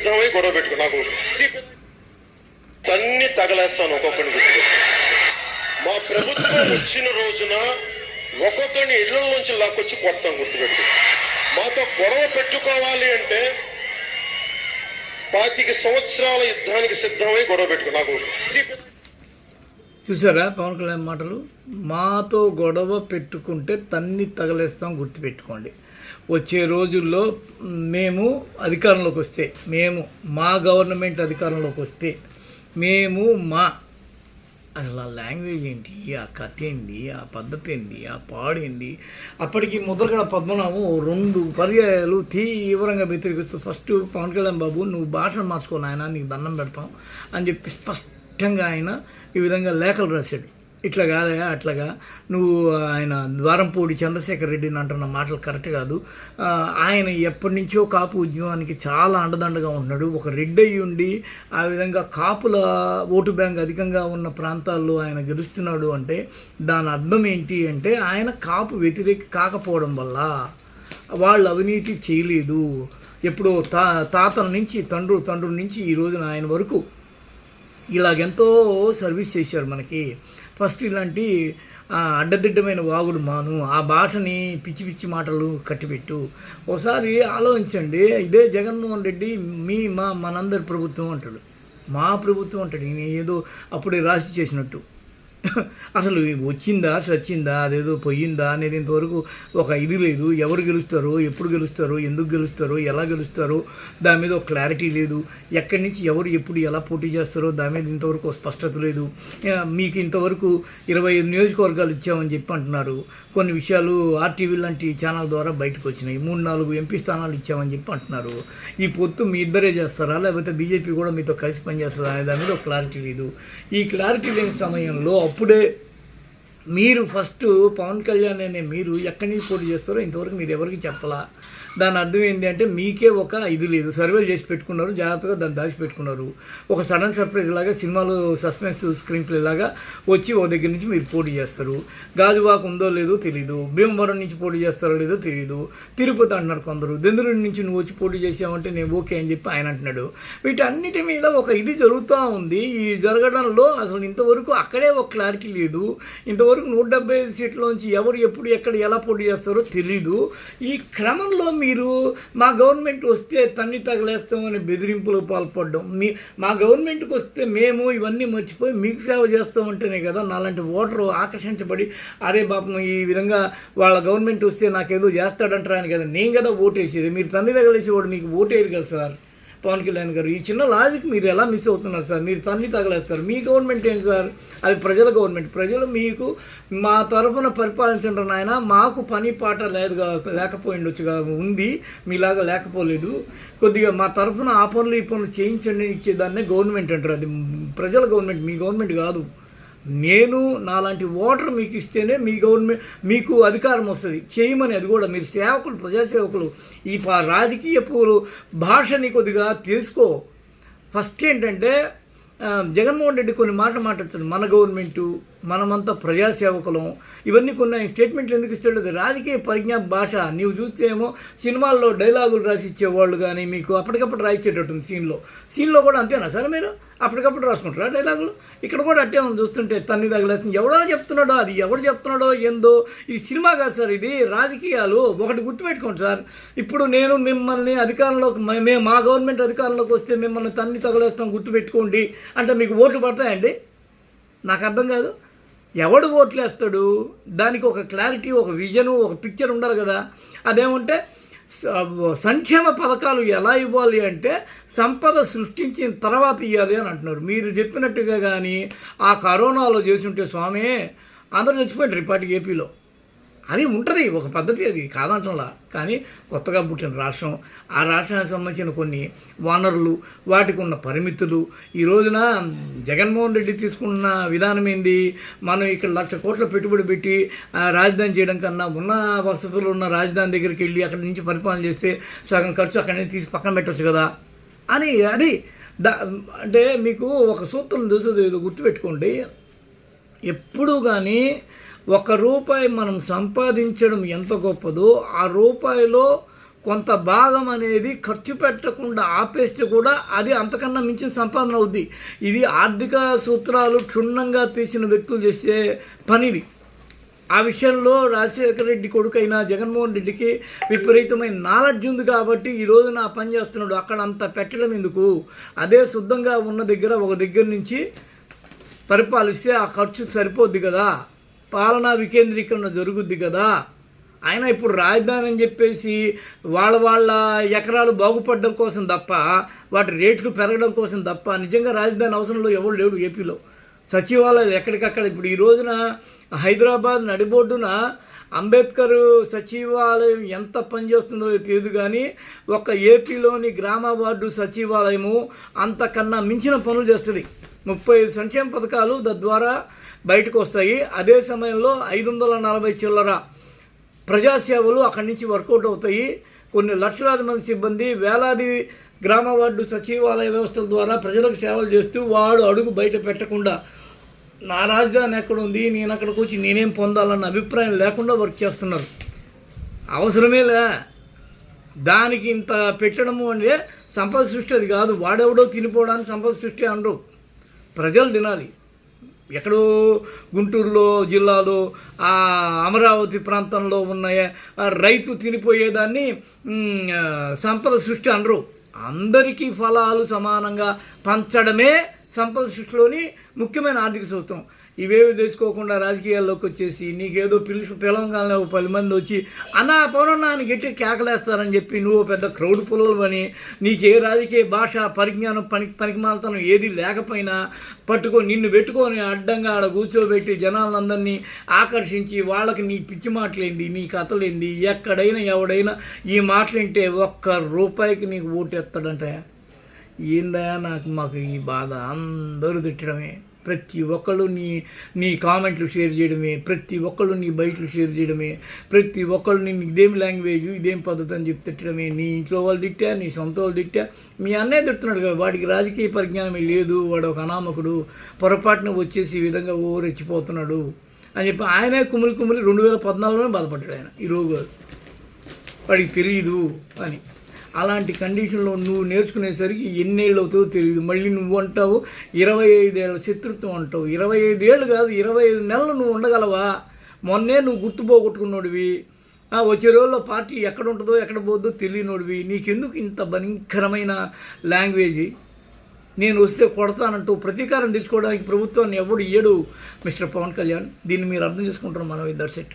సిద్ధమై గొడవ పెట్టుకో. నాకు తన్ని తగలేస్తాను ఒక్కొక్కరిని గుర్తుపెట్టు. మా ప్రభుత్వం వచ్చిన రోజున ఒక్కొక్కరిని ఇళ్ల నుంచి లాక్కొచ్చి కొడతాం, గుర్తుపెట్టు. మాతో గొడవ పెట్టుకోవాలి అంటే 25 సంవత్సరాల యుద్ధానికి సిద్ధమై గొడవ పెట్టుకో. నాకు చూసారా పవన్ కళ్యాణ్ మాటలు? మాతో గొడవ పెట్టుకుంటే తన్ని తగలేస్తాం, గుర్తుపెట్టుకోండి. వచ్చే రోజుల్లో మేము అధికారంలోకి వస్తే, మా గవర్నమెంట్ అధికారంలోకి వస్తే అసలు ఆ లాంగ్వేజ్ ఏంటి, ఆ కథ ఏంది, ఆ పద్ధతి ఏంది, ఆ పాడేంది. అప్పటికి ముద్రగడ పద్మనాభం 2 పర్యాయాలు తీవ్రంగా వ్యతిరేకిస్తూ ఫస్ట్ పవన్ కళ్యాణ్ బాబు నువ్వు భాషను మార్చుకో నాయన, నీకు దండం పెడతాం అని చెప్పి స్పష్టంగా ఆయన ఈ విధంగా లేఖలు రాశాడు. ఇట్లా కాదయా, అట్లాగా నువ్వు ఆయన ద్వారంపూడి చంద్రశేఖర్ రెడ్డిని అంటున్న మాటలు కరెక్ట్ కాదు. ఆయన ఎప్పటి నుంచో కాపు ఉద్యమానికి చాలా అండదండగా ఉంటున్నాడు. ఒక రెడ్డి అయ్యి ఉండి ఆ విధంగా కాపుల ఓటు బ్యాంక్ అధికంగా ఉన్న ప్రాంతాల్లో ఆయన గెలుస్తున్నాడు అంటే దాని అర్థం ఏంటి అంటే ఆయన కాపు వ్యతిరేక కాకపోవడం వల్ల, వాళ్ళు అవినీతి చేయలేదు. ఎప్పుడో తాతల నుంచి తండ్రుల నుంచి ఈ రోజున ఆయన వరకు ఇలాగెంతో సర్వీస్ చేశారు మనకి. ఫస్ట్ ఇలాంటి అడ్డదిడ్డమైన వాగుడు మాను, ఆ భాషని పిచ్చి పిచ్చి మాటలు కట్టిపెట్టు. ఒకసారి ఆలోచించండి. ఇదే జగన్మోహన్ రెడ్డి మనందరి ప్రభుత్వం అంటాడు, మా ప్రభుత్వం అంటాడు. ఈయన ఏదో అప్పుడే రాసి చేసినట్టు. అసలు వచ్చిందా సచ్చిందా అదేదో పోయిందా అనేది ఇంతవరకు ఒక ఇది లేదు. ఎవరు గెలుస్తారో, ఎప్పుడు గెలుస్తారో, ఎందుకు గెలుస్తారో, ఎలా గెలుస్తారో దాని మీద ఒక క్లారిటీ లేదు. ఎక్కడి నుంచి ఎవరు ఎప్పుడు ఎలా పోటీ చేస్తారో దాని మీద ఇంతవరకు స్పష్టత లేదు. మీకు ఇంతవరకు 25 నియోజకవర్గాలు ఇచ్చామని చెప్పి అంటున్నారు. కొన్ని విషయాలు ఆర్టీవీ లాంటి ఛానల్ ద్వారా బయటకు వచ్చినాయి. 3-4 ఎంపీ స్థానాలు ఇచ్చామని చెప్పి అంటున్నారు. ఈ పొత్తు మీ ఇద్దరే చేస్తారా, లేకపోతే బీజేపీ కూడా మీతో కలిసి పనిచేస్తారా అనే దాని మీద ఒక క్లారిటీ లేదు. ఈ క్లారిటీ లేని సమయంలో అప్పుడే మీరు ఫస్ట్ పవన్ కళ్యాణ్ అనే మీరు ఎక్కడి నుంచి పోటీ చేస్తారో ఇంతవరకు మీరు ఎవరికి చెప్పలా. దాని అర్థం ఏంటి అంటే మీకే ఒక ఇది లేదు. సర్వేలు చేసి పెట్టుకున్నారు, జాగ్రత్తగా దాన్ని దాచిపెట్టుకున్నారు. ఒక సడన్ సర్ప్రైజ్ లాగా సినిమాలో సస్పెన్స్ స్క్రీన్ ప్లే లాగా వచ్చి ఓ దగ్గర నుంచి మీరు పోటీ చేస్తారు. గాజువాకు ఉందో లేదో తెలీదు, భీమవరం నుంచి పోటీ చేస్తారో లేదో తెలీదు, తిరుపతి అంటున్నారు కొందరు, దెందులూరు నుంచి నువ్వు వచ్చి పోటీ చేసావంటే నేను ఓకే అని చెప్పి ఆయన అంటున్నాడు. వీటన్నిటి మీద ఒక ఇది జరుగుతూ ఉంది. ఈ జరగడంలో అసలు ఇంతవరకు అక్కడే ఒక క్లారిటీ లేదు. ఇంతవరకు 175 సీట్లోంచి ఎవరు ఎప్పుడు ఎక్కడ ఎలా పోటీ చేస్తారో తెలీదు. ఈ క్రమంలో మీరు మా గవర్నమెంట్ వస్తే తన్ని తగలేస్తామని బెదిరింపులకు పాల్పడడం, మా గవర్నమెంట్కి వస్తే మేము ఇవన్నీ మర్చిపోయి మీకు సేవ చేస్తామంటేనే కదా నాలాంటి ఓటరు ఆకర్షించబడి అరే బాపం ఈ విధంగా వాళ్ళ గవర్నమెంట్ వస్తే నాకేదో చేస్తాడంటారని కదా నేను కదా ఓటేసేది. మీరు తన్ని తగలేసేవాడు మీకు ఓటేది కదా సార్ పవన్ కళ్యాణ్ గారు. ఈ చిన్న లాజిక్ మీరు ఎలా మిస్ అవుతున్నారు సార్? మీరు తన్ని తగలేస్తారు. మీ గవర్నమెంట్ ఏంటి సార్? అది ప్రజల గవర్నమెంట్. ప్రజలు మీకు మా తరఫున పరిపాలించండి నాయన, మాకు పని పాట లేకపోయిండొచ్చుగా, ఉంది మీలాగా లేకపోలేదు, కొద్దిగా మా తరఫున ఆ పనులు ఈ పనులు చేయించండి ఇచ్చేదాన్నే గవర్నమెంట్ అంటారు. అది ప్రజల గవర్నమెంట్, మీ గవర్నమెంట్ కాదు. నేను నాలాంటి ఓటర్ మీకు ఇస్తేనే మీ గవర్నమెంట్ మీకు అధికారం వస్తుంది చేయమని. అది కూడా మీరు సేవకులు, ప్రజాసేవకులు. ఈ రాజకీయపు భాషని కొద్దిగా తెలుసుకో. ఫస్ట్ ఏంటంటే జగన్మోహన్ రెడ్డి కొన్ని మాట్లాడుతాడు, మన గవర్నమెంటు, మనమంతా ప్రజాసేవకులం, ఇవన్నీ కొన్ని స్టేట్మెంట్లు ఎందుకు ఇస్తాడు? అది రాజకీయ పరిజ్ఞాన భాష. నీవు చూస్తే ఏమో సినిమాల్లో డైలాగులు రాసి ఇచ్చేవాళ్ళు కానీ మీకు అప్పటికప్పుడు రాయించేటట్టుంది. సీన్లో కూడా అంతేనా సార్? మీరు అప్పటికప్పుడు రాసుకుంటారా డైలాగులు? ఇక్కడ కూడా అట్టే ఉంది. చూస్తుంటే తన్ని తగలేస్తుంది. ఎవడో చెప్తున్నాడో, అది ఎవడు చెప్తున్నాడో ఏందో. ఇది సినిమా కాదు సార్, ఇది రాజకీయాలు. ఒకటి గుర్తుపెట్టుకోండి సార్, ఇప్పుడు నేను మిమ్మల్ని అధికారంలోకి మా గవర్నమెంట్ అధికారంలోకి వస్తే మిమ్మల్ని తన్ని తగలేస్తాం గుర్తుపెట్టుకోండి అంటే మీకు ఓట్లు పడతాయండి? నాకు అర్థం కాదు. ఎవడు ఓట్లు వేస్తాడు? దానికి ఒక క్లారిటీ, ఒక విజను, ఒక పిక్చర్ ఉండాలి కదా. అదేమంటే సంక్షేమ పథకాలు ఎలా ఇవ్వాలి అంటే సంపద సృష్టించిన తర్వాత ఇవ్వాలి అని అంటున్నారు. మీరు చెప్పినట్టుగా కానీ ఆ కరోనాలో చేసి ఉంటే స్వామి అందరూ చచ్చిపోయారు ఇప్పటికి ఏపీలో. అది ఉంటుంది ఒక పద్ధతి, అది కాదంటంలా. కానీ కొత్తగా పుట్టిన రాష్ట్రం, ఆ రాష్ట్రానికి సంబంధించిన కొన్ని వనరులు, వాటికి ఉన్న పరిమితులు. ఈ రోజున జగన్మోహన్ రెడ్డి తీసుకున్న విధానం ఏంది? మనం ఇక్కడ 1,00,000 కోట్ల పెట్టుబడి పెట్టి రాజధాని చేయడం కన్నా ఉన్న వసతులు ఉన్న రాజధాని దగ్గరికి వెళ్ళి అక్కడి నుంచి పరిపాలన చేస్తే సగం ఖర్చు అక్కడి నుంచి తీసి పక్కన పెట్టవచ్చు కదా అని. అది అంటే మీకు ఒక సూత్రం తెలుసు, గుర్తుపెట్టుకోండి. ఎప్పుడూ కానీ ₹1 మనం సంపాదించడం ఎంత గొప్పదో ఆ రూపాయిలో కొంత భాగం అనేది ఖర్చు పెట్టకుండా ఆపేస్తే కూడా అది అంతకన్నా మించిన సంపాదన అవుద్ది. ఇది ఆర్థిక సూత్రాలు క్షుణ్ణంగా తీసిన వ్యక్తులు చేసే పనిది. ఆ విషయంలో రాజశేఖర రెడ్డి కొడుకైన జగన్మోహన్ రెడ్డికి విపరీతమైన నాలెడ్జ్ ఉంది కాబట్టి ఈ రోజున ఆ పని చేస్తున్నాడు. అక్కడ అంత పెట్టడం ఎందుకు? అదే శుద్ధంగా ఉన్న దగ్గర ఒక దగ్గర నుంచి పరిపాలిస్తే ఆ ఖర్చు సరిపోద్ది కదా, పాలనా వికేంద్రీకరణ జరుగుద్ది కదా. ఆయన ఇప్పుడు రాజధాని అని చెప్పేసి వాళ్ళ ఎకరాలు బాగుపడడం కోసం తప్ప, వాటి రేట్లు పెరగడం కోసం తప్ప నిజంగా రాజధాని అవసరంలో ఎవరు లేడు ఏపీలో. సచివాలయాలు ఎక్కడికక్కడ ఇప్పుడు ఈ రోజున హైదరాబాద్ నడిబొడ్డున అంబేద్కర్ సచివాలయం ఎంత పనిచేస్తుందో తెలియదు, కానీ ఒక ఏపీలోని గ్రామ వార్డు సచివాలయము అంతకన్నా మించిన పనులు చేస్తుంది. 35 సంక్షేమ పథకాలు తద్వారా బయటకు వస్తాయి. అదే సమయంలో 540 చిల్లర ప్రజాసేవలు అక్కడి నుంచి వర్కౌట్ అవుతాయి. కొన్ని లక్షలాది మంది సిబ్బంది వేలాది గ్రామ వార్డు సచివాలయ వ్యవస్థల ద్వారా ప్రజలకు సేవలు చేస్తూ వాడు అడుగు బయట పెట్టకుండా నా రాజధాని ఎక్కడ ఉంది, నేను అక్కడికి వచ్చి నేనేం పొందాలన్న అభిప్రాయం లేకుండా వర్క్ చేస్తున్నారు. అవసరమేలే దానికి ఇంత పెట్టడము అంటే సంపద సృష్టి అది కాదు. వాడెవడో తినిపోవడానికి సంపద సృష్టి అనరు, ప్రజలు తినాలి. ఎక్కడో గుంటూరులో జిల్లాలో అమరావతి ప్రాంతంలో ఉన్న రైతు తినిపోయేదాన్ని సంపద సృష్టి అనరు. అందరికీ ఫలాలు సమానంగా పంచడమే సంపద సృష్టిలోని ముఖ్యమైన ఆర్థిక సూత్రం. ఇవేవి తెలుసుకోకుండా రాజకీయాల్లోకి వచ్చేసి నీకేదో పిలవగానే 10 మంది వచ్చి అన్నా పౌరన్నా అని గట్టి కేకలేస్తారని చెప్పి నువ్వు పెద్ద క్రౌడ్ పుల్లవని, నీకే రాజకీయ భాష పరిజ్ఞానం పనికిమాలతనం ఏది లేకపోయినా నిన్ను పెట్టుకొని అడ్డంగా ఆడ కూర్చోబెట్టి జనాలందరినీ ఆకర్షించి వాళ్ళకి నీ పిచ్చి మాటలేంది, నీ కథలేంది, ఎక్కడైనా ఎవడైనా ఈ మాటలుంటే ₹1 నీకు ఓటేస్తాడంట. ఏందా మాకు ఈ బాధ? అందరూ తిట్టడమే, ప్రతి ఒక్కళ్ళు నీ కామెంట్లు షేర్ చేయడమే, ప్రతి ఒక్కళ్ళు నీ బయటలు షేర్ చేయడమే, ప్రతి ఒక్కళ్ళు నేను ఇదేం లాంగ్వేజ్ ఇదేం పద్ధతి అని చెప్పి తిట్టడమే. నీ ఇంట్లో వాళ్ళు తిట్టా, నీ సొంత వాళ్ళు తిట్టా, మీ అన్నయ్య తిడుతున్నాడు కదా, వాడికి రాజకీయ పరిజ్ఞానమే లేదు, వాడు ఒక అనామకుడు, పొరపాటున వచ్చేసి ఈ విధంగా రెచ్చిపోతున్నాడు అని చెప్పి ఆయనే కుమిలి 2014లోనే బాధపడ్డాడు ఆయన. ఈరోజు వాడికి తెలియదు అని. అలాంటి కండిషన్లో నువ్వు నేర్చుకునేసరికి ఎన్నేళ్ళు అవుతుందో తెలియదు. మళ్ళీ నువ్వు అంటావు 25 ఏళ్ళ శత్రుత్వం అంటావు. 25 ఏళ్ళు కాదు, 25 నెలలు నువ్వు ఉండగలవా? మొన్నే నువ్వు గుర్తుపోగొట్టుకున్నోడివి. వచ్చే రోజుల్లో పార్టీ ఎక్కడ ఉంటుందో ఎక్కడ పోద్దో తెలియనోడివి. నీకెందుకు ఇంత భయంకరమైన లాంగ్వేజ్? నేను వస్తే కొడతానంటూ ప్రతీకారం తెచ్చుకోవడానికి ప్రభుత్వాన్ని ఎవడు ఇయ్యడు మిస్టర్ పవన్ కళ్యాణ్. దీన్ని మీరు అర్థం చేసుకుంటారు మనం. That's it.